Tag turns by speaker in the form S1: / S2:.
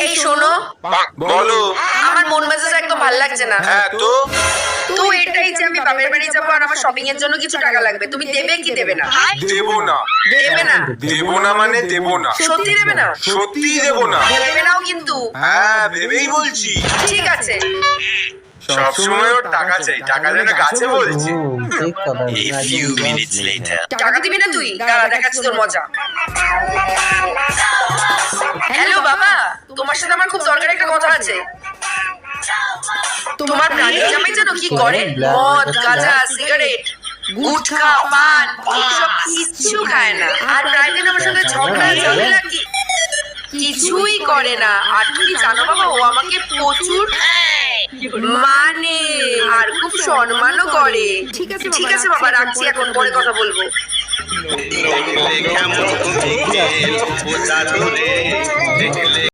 S1: এই শোনো,
S2: বলো।
S1: আমার মন মেজাজ একদম ভালো লাগছে না।
S2: হ্যাঁ তো
S1: তো এটাই যে আমি বাপের বাড়ি যাবো আর আমার শপিং এর জন্য কিছু টাকা লাগবে, তুমি দেবে কি দেবে না?
S2: দেবো না।
S1: দেবে না?
S2: দেবো না মানে দেবো না,
S1: সত্যি দেবে না?
S2: সত্যিই দেবো না।
S1: দেবে নাও কিন্তু।
S2: হ্যাঁ ভেবেই বলছি।
S1: ঠিক আছে।
S2: সবসময় ওর টাকা চাই, টাকা যেন কাছে বলছি।
S3: ঠিক কথা।
S4: A few minutes later.
S1: টাকা দিবি না তুই? দাঁড়া, দেখাচ্ছি তোর মজা। হ্যালো বাবা, তোমার সাথে আমার খুব দরকারি একটা কথা আছে। তোমার প্রাণের জামাই যেন কি করে? মদ, গাঁজা, সিগারেট, গুটখা, পান এইসব কিচ্ছু খায় না। আর প্রায় দিন আমার সাথে ঝগড়া ঝামেলা কিছুই করে না। আর তুমি জানো বাবা, ও আমাকে প্রচুর মানে আর খুব সম্মানও করে। ঠিক আছে বাবা, রাখছি এখন, পরে কথা বলবো।
S4: দেখলে কেমন দিকে ও চাদরে দেখলে